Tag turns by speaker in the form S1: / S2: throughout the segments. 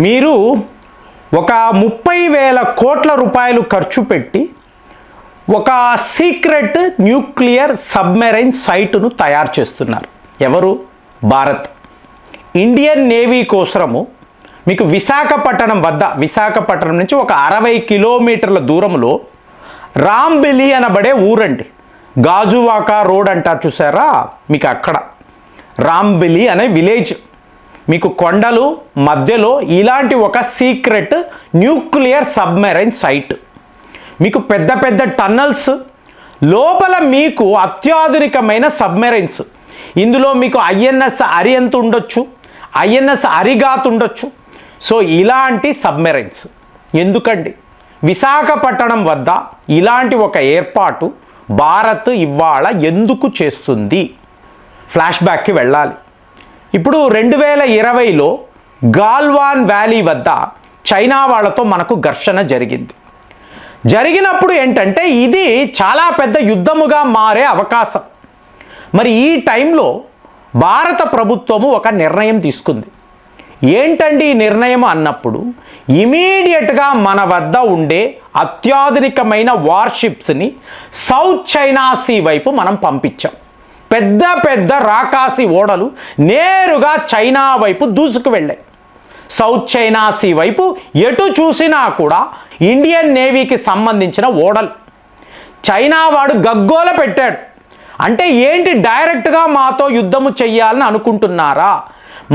S1: మీరు ఒక 30,000 కోట్ల రూపాయలు ఖర్చు పెట్టి ఒక సీక్రెట్ న్యూక్లియర్ సబ్మెరైన్ సైటును తయారు చేస్తున్నారు. ఎవరు? భారత్. ఇండియన్ నేవీ కోసము మీకు విశాఖపట్నం నుంచి ఒక 60 కిలోమీటర్ల దూరంలో రాంబిలి అనబడే ఊరండి. గాజువాక రోడ్ అంటారు చూసారా, మీకు అక్కడ రాంబిలి అనే విలేజ్. మీకు కొండలు మధ్యలో ఇలాంటి ఒక సీక్రెట్ న్యూక్లియర్ సబ్మెరైన్ సైట్. మీకు పెద్ద పెద్ద టన్నల్స్, లోపల మీకు అత్యాధునికమైన సబ్మెరైన్స్. ఇందులో మీకు ఐఎన్ఎస్ అరియంత్ ఉండొచ్చు, ఐఎన్ఎస్ అరిగాత్ ఉండొచ్చు. సో ఇలాంటి సబ్మెరైన్స్ ఎందుకండి? విశాఖపట్నం వద్ద ఇలాంటి ఒక ఏర్పాటు భారత్ ఇవాళ ఎందుకు చేస్తుంది? ఫ్లాష్ బ్యాక్కి వెళ్ళాలి. ఇప్పుడు 2020లో గాల్వాన్ వ్యాలీ వద్ద చైనా వాళ్ళతో మనకు ఘర్షణ జరిగినప్పుడు ఏంటంటే ఇది చాలా పెద్ద యుద్ధముగా మారే అవకాశం. మరి ఈ టైంలో భారత ప్రభుత్వము ఒక నిర్ణయం తీసుకుంది. ఏంటండి ఈ నిర్ణయం అన్నప్పుడు, ఇమీడియట్గా మన వద్ద ఉండే అత్యాధునికమైన వార్షిప్స్ని సౌత్ చైనా సీ వైపు మనం పంపించాం. పెద్ద పెద్ద రాకాసి ఓడలు నేరుగా చైనా వైపు దూసుకు వెళ్ళాయి. సౌత్ చైనా సీ వైపు ఎటు చూసినా కూడా ఇండియన్ నేవీకి సంబంధించిన ఓడలు. చైనా వాడు గగ్గోల పెట్టాడు. అంటే ఏంటి, డైరెక్ట్గా మాతో యుద్ధము చెయ్యాలని అనుకుంటున్నారా?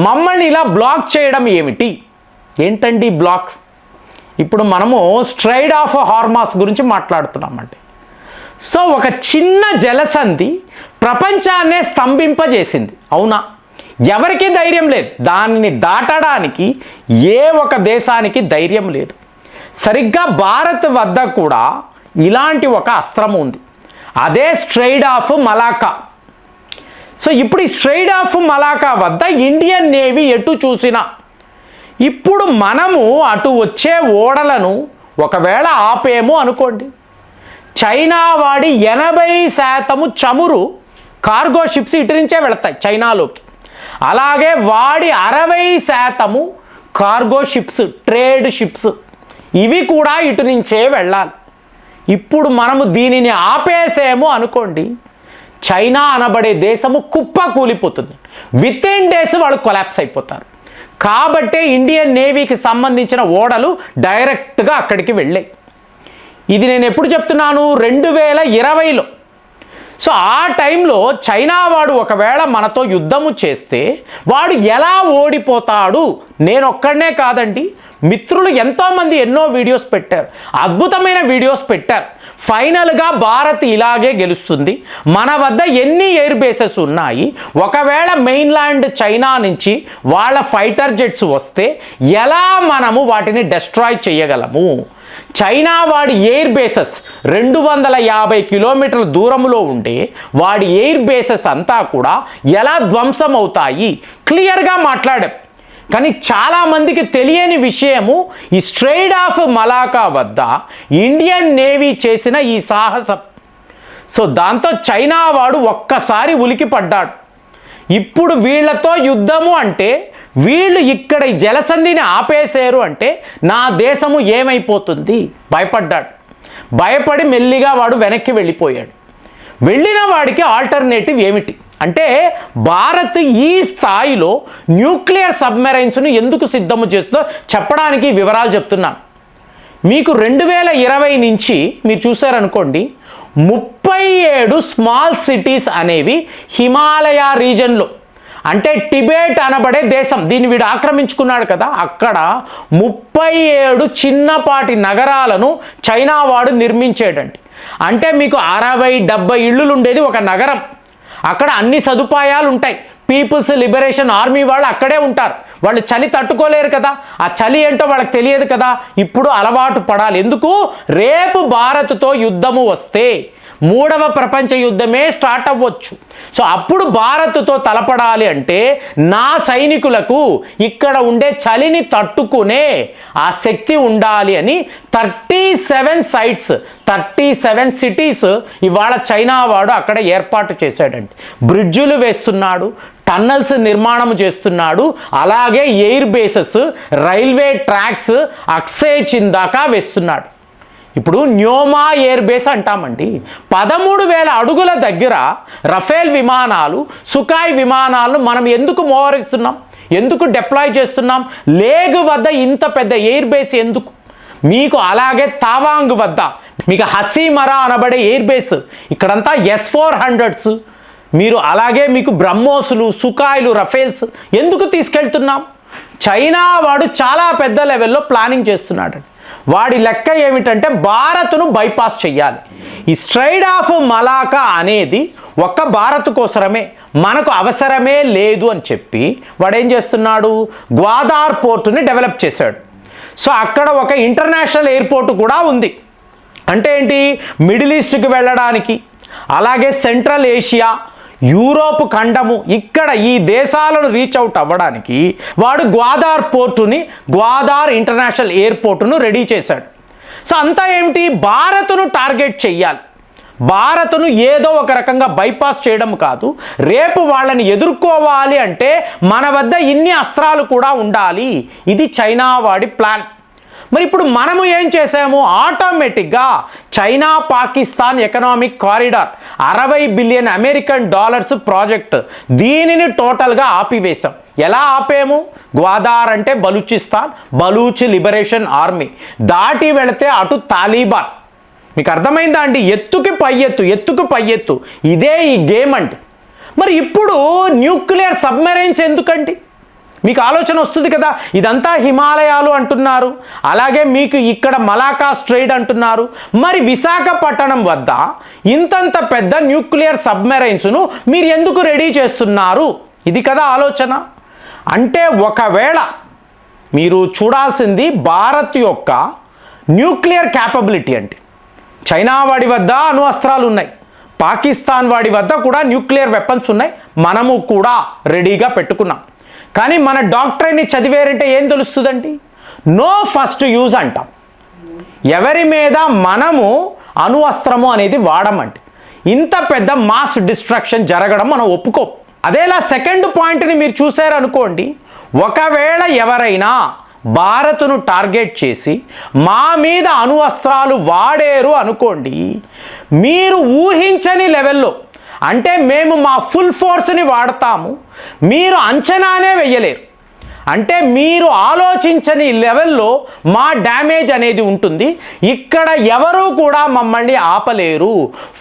S1: మమ్మల్ని ఇలా బ్లాక్ చేయడం ఏమిటి? ఏంటండి బ్లాక్? ఇప్పుడు మనము స్ట్రైట్ ఆఫ్ హార్మాస్ గురించి మాట్లాడుతున్నామండి. సో ఒక చిన్న జలసంధి ప్రపంచాన్నే స్తంభింపజేసింది, అవునా? ఎవరికి ధైర్యం లేదు, దానిని దాటడానికి ఏ ఒక దేశానికి ధైర్యం లేదు. సరిగ్గా భారత్ వద్ద కూడా ఇలాంటి ఒక అస్త్రం ఉంది, అదే స్ట్రైట్ ఆఫ్ మలాకా. సో ఇప్పుడు ఈ స్ట్రైట్ ఆఫ్ మలాకా వద్ద ఇండియన్ నేవీ ఎటు చూసినా, ఇప్పుడు మనము అటు వచ్చే ఓడలను ఒకవేళ ఆపేమో అనుకోండి, చైనా వాడి 80% చమురు కార్గో షిప్స్ ఇటు నుంచే వెళతాయి చైనాలోకి. అలాగే వాడి 60% కార్గో షిప్స్, ట్రేడ్ షిప్స్, ఇవి కూడా ఇటు నుంచే వెళ్ళాలి. ఇప్పుడు మనము దీనిని ఆపేసేమో అనుకోండి, చైనా అనబడే దేశము కుప్ప కూలిపోతుంది. విత్ ఇన్ డేస్ వాళ్ళు కొలాప్స్ అయిపోతారు. కాబట్టే ఇండియన్ నేవీకి సంబంధించిన ఓడలు డైరెక్ట్గా అక్కడికి వెళ్ళాయి. ఇది నేను ఎప్పుడు చెప్తున్నాను? 2020లో. సో ఆ టైంలో చైనా వాడు ఒకవేళ మనతో యుద్ధము చేస్తే వాడు ఎలా ఓడిపోతాడు? నేను ఒక్కడనే కాదండి, మిత్రులు ఎంతోమంది ఎన్నో వీడియోస్ పెట్టారు, అద్భుతమైన వీడియోస్ పెట్టారు. ఫైనల్గా భారత్ ఇలాగే గెలుస్తుంది. మన వద్ద ఎన్ని ఎయిర్ బేసెస్ ఉన్నాయి, ఒకవేళ మెయిన్లాండ్ చైనా నుంచి వాళ్ళ ఫైటర్ జెట్స్ వస్తే ఎలా మనము వాటిని డెస్ట్రాయ్ చేయగలము? చైనా వాడి ఎయిర్ బేసెస్ 250 కిలోమీటర్ల దూరంలో ఉండే వాడి ఎయిర్ బేసెస్ అంతా కూడా ఎలా ధ్వంసం అవుతాయి క్లియర్గా మాట్లాడాం. కానీ చాలామందికి తెలియని విషయము, ఈ స్ట్రైట్ ఆఫ్ మలాకా వద్ద ఇండియన్ నేవీ చేసిన ఈ సాహసం. సో దాంతో చైనా వాడు ఒక్కసారి ఉలికి పడ్డాడు. ఇప్పుడు వీళ్ళతో యుద్ధము అంటే, వీళ్ళు ఇక్కడ ఈ జలసంధిని ఆపేశారు అంటే నా దేశము ఏమైపోతుంది? భయపడ్డాడు. భయపడి మెల్లిగా వాడు వెనక్కి వెళ్ళిపోయాడు. వెళ్ళిన వాడికి ఆల్టర్నేటివ్ ఏమిటి అంటే, భారత్ ఈ స్థాయిలో న్యూక్లియర్ సబ్మెరైన్స్ను ఎందుకు సిద్ధము చేస్తుందో చెప్పడానికి వివరాలు చెప్తున్నాను. మీకు 2020 నుంచి మీరు చూసారనుకోండి, 37 స్మాల్ సిటీస్ అనేవి హిమాలయ రీజన్లో, అంటే టిబెట్ అనబడే దేశం, దీన్ని వీడు ఆక్రమించుకున్నాడు కదా, అక్కడ 37 చిన్నపాటి నగరాలను చైనా వాడు నిర్మించాడండి. అంటే మీకు 60-70 ఇళ్ళు ఉండేది ఒక నగరం. అక్కడ అన్ని సదుపాయాలు ఉంటాయి. పీపుల్స్ లిబరేషన్ ఆర్మీ వాళ్ళు అక్కడే ఉంటారు. వాళ్ళు చలి తట్టుకోలేరు కదా, ఆ చలి ఏంటో వాళ్ళకి తెలియదు కదా. ఇప్పుడు అలవాటు పడాలి. ఎందుకు? రేపు భారత్తో యుద్ధము వస్తే 3వ ప్రపంచ యుద్ధమే స్టార్ట్ అవ్వచ్చు. సో అప్పుడు భారత్తో తలపడాలి అంటే నా సైనికులకు ఇక్కడ ఉండే చలిని తట్టుకునే ఆ శక్తి ఉండాలి అని 37 సైట్స్, 37 సిటీస్ ఇవాళ చైనా వాడు అక్కడ ఏర్పాటు చేశాడండి. బ్రిడ్జులు వేస్తున్నాడు, టన్నల్స్ నిర్మాణం చేస్తున్నాడు, అలాగే ఎయిర్ బేసెస్, రైల్వే ట్రాక్స్ అక్సయ్ చిన్ దాకా వేస్తున్నాడు. ఇప్పుడు న్యోమా ఎయిర్ బేస్ అంటామండి. 13,000 అడుగుల దగ్గర రఫేల్ విమానాలు, సుఖాయ్ విమానాలను మనం ఎందుకు మోహరిస్తున్నాం, ఎందుకు డిప్లాయ్ చేస్తున్నాం? లేగ్ వద్ద ఇంత పెద్ద ఎయిర్ బేస్ ఎందుకు మీకు? అలాగే తావాంగ్ వద్ద మీకు హసీమరా అనబడే ఎయిర్ బేస్, ఇక్కడంతా S-400s, మీరు అలాగే మీకు బ్రహ్మోసులు, సుఖాయ్లు, రఫేల్స్ ఎందుకు తీసుకెళ్తున్నాం? చైనా వాడు చాలా పెద్ద లెవెల్లో ప్లానింగ్ చేస్తున్నాడు. వాడి లెక్క ఏమిటంటే భారత్ను బైపాస్ చేయాలి. ఈ స్ట్రైట్ ఆఫ్ మలాకా అనేది ఒక్క భారత్ కోసమే, మనకు అవసరమే లేదు అని చెప్పి వాడు ఏం చేస్తున్నాడు, గ్వాదార్ పోర్టుని డెవలప్ చేశాడు. సో అక్కడ ఒక ఇంటర్నేషనల్ ఎయిర్పోర్ట్ కూడా ఉంది. అంటే ఏంటి, మిడిల్ ఈస్ట్కి వెళ్ళడానికి, అలాగే సెంట్రల్ ఏషియా, యూరోప్ ఖండము, ఇక్కడ ఈ దేశాలను రీచ్ అవుట్ అవ్వడానికి వాడు గ్వాదార్ పోర్టుని, గ్వాదార్ ఇంటర్నేషనల్ ఎయిర్పోర్టును రెడీ చేశాడు. సో అంతా ఏమిటి, భారత్ను టార్గెట్ చెయ్యాలి. భారత్ను ఏదో ఒక రకంగా బైపాస్ చేయడం కాదు, రేపు వాళ్ళని ఎదుర్కోవాలి అంటే మన వద్ద ఇన్ని అస్త్రాలు కూడా ఉండాలి. ఇది చైనా వాడి ప్లాన్. మరి ఇప్పుడు మనము ఏం చేసాము, ఆటోమేటిక్గా China Pakistan economic corridor $60 billion project, దీనిని టోటల్గా ఆపివేశాం. ఎలా ఆపేము? గ్వాదార్ అంటే బలూచిస్తాన్, బలూచ్ లిబరేషన్ ఆర్మీ దాటి వెళితే అటు తాలిబాన్. మీకు అర్థమైందా అండి? ఎత్తుకి పై ఎత్తు, ఎత్తుకు పై ఎత్తు, ఇదే ఈ గేమ్ అంటే. మరి ఇప్పుడు న్యూక్లియర్ సబ్మెరైన్స్ ఎందుకండి? మీకు ఆలోచన వస్తుంది కదా, ఇదంతా హిమాలయాలు అంటున్నారు, అలాగే మీకు ఇక్కడ మలాకా స్ట్రైట్ అంటున్నారు, మరి విశాఖపట్నం వద్ద ఇంతంత పెద్ద న్యూక్లియర్ సబ్మెరైన్స్ను మీరు ఎందుకు రెడీ చేస్తున్నారు? ఇది కదా ఆలోచన. అంటే ఒకవేళ మీరు చూడాల్సింది భారత్ యొక్క న్యూక్లియర్ క్యాపబిలిటీ. అంటే చైనా వాడి వద్ద అణు అస్త్రాలు ఉన్నాయి, పాకిస్తాన్ వాడి వద్ద కూడా న్యూక్లియర్ వెపన్స్ ఉన్నాయి, మనము కూడా రెడీగా పెట్టుకున్నాం. కానీ మన డాక్టర్ని చదివేరంటే ఏం తెలుస్తుందండి, నో ఫస్ట్ యూజ్ అంటాం. ఎవరి మీద మనము అణు అస్త్రము అనేది వాడమంటే ఇంత పెద్ద మాస్ డిస్ట్రక్షన్ జరగడం మనం ఒప్పుకోం. అదేలా సెకండ్ పాయింట్ని మీరు చూసారనుకోండి, ఒకవేళ ఎవరైనా భారత్ను టార్గెట్ చేసి మా మీద అణు అస్త్రాలు వాడేరు అనుకోండి, మీరు ఊహించని లెవెల్లో, అంటే మేము మా ఫుల్ ఫోర్స్ని వాడతాము, మీరు అంచనానే వెయ్యలేరు. అంటే మీరు ఆలోచించని లెవెల్లో మా డ్యామేజ్ అనేది ఉంటుంది. ఇక్కడ ఎవరు కూడా మమ్మల్ని ఆపలేరు,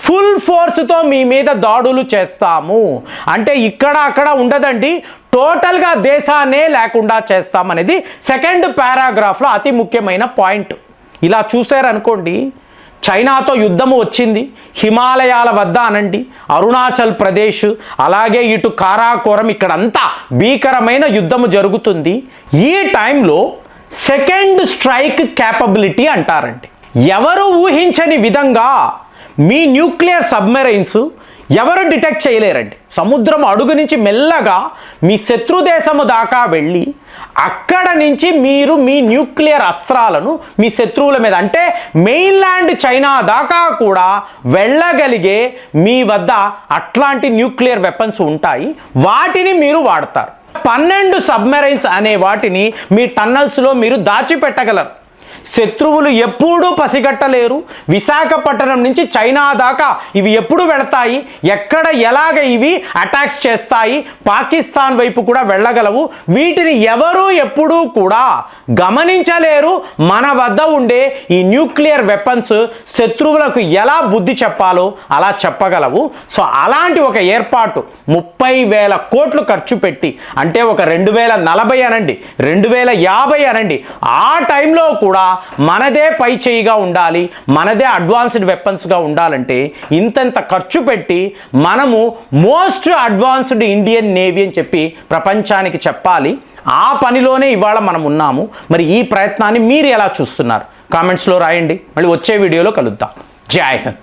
S1: ఫుల్ ఫోర్స్తో మీ మీద దాడులు చేస్తాము. అంటే ఇక్కడ అక్కడ ఉండదండి, టోటల్గా దేశాన్నే లేకుండా చేస్తామనేది సెకండ్ పారాగ్రాఫ్లో అతి ముఖ్యమైన పాయింట్. ఇలా చూశారనుకోండి, చైనాతో యుద్ధము వచ్చింది, హిమాలయాల వద్ద అనండి, అరుణాచల్ ప్రదేశ్, అలాగే ఇటు కారాకోరం, ఇక్కడంతా భీకరమైన యుద్ధము జరుగుతుంది. ఈ టైంలో సెకండ్ స్ట్రైక్ క్యాపబిలిటీ అంటారండి. ఎవరు ఊహించని విధంగా మీ న్యూక్లియర్ సబ్మెరైన్స్ ఎవరు డిటెక్ట్ చేయలేరండి. సముద్రం అడుగు నుంచి మెల్లగా మీ శత్రు దేశము దాకా వెళ్ళి అక్కడ నుంచి మీరు మీ న్యూక్లియర్ అస్త్రాలను మీ శత్రువుల మీద, అంటే మెయిన్లాండ్ చైనా దాకా కూడా వెళ్ళగలిగే మీ వద్ద అట్లాంటి న్యూక్లియర్ వెపన్స్ ఉంటాయి, వాటిని మీరు వాడతారు. 12 సబ్మెరైన్స్ అనే వాటిని మీ టన్నల్స్లో మీరు దాచిపెట్టగలరు. శత్రువులు ఎప్పుడూ పసిగట్టలేరు. విశాఖపట్నం నుంచి చైనా దాకా ఇవి ఎప్పుడు వెళతాయి, ఎక్కడ ఎలాగ ఇవి అటాక్స్ చేస్తాయి, పాకిస్తాన్ వైపు కూడా వెళ్ళగలవు, వీటిని ఎవరు ఎప్పుడూ కూడా గమనించలేరు. మన వద్ద ఉండే ఈ న్యూక్లియర్ వెపన్స్ శత్రువులకు ఎలా బుద్ధి చెప్పాలో అలా చెప్పగలవు. సో అలాంటి ఒక ఏర్పాటు 30,000 కోట్లు ఖర్చు పెట్టి, అంటే ఒక 2040 అనండి, 2050 అనండి, ఆ టైంలో కూడా మనదే పై చేయిగా ఉండాలి, మనదే అడ్వాన్స్డ్ వెపన్స్గా ఉండాలంటే ఇంతంత ఖర్చు పెట్టి మనము మోస్ట్ అడ్వాన్స్డ్ ఇండియన్ నేవీ అని చెప్పి ప్రపంచానికి చెప్పాలి. ఆ పనిలోనే ఇవాళ మనం ఉన్నాము. మరి ఈ ప్రయత్నాన్ని మీరు ఎలా చూస్తున్నారు? కామెంట్స్లో రాయండి. మళ్ళీ వచ్చే వీడియోలో కలుద్దాం. జై హింద్.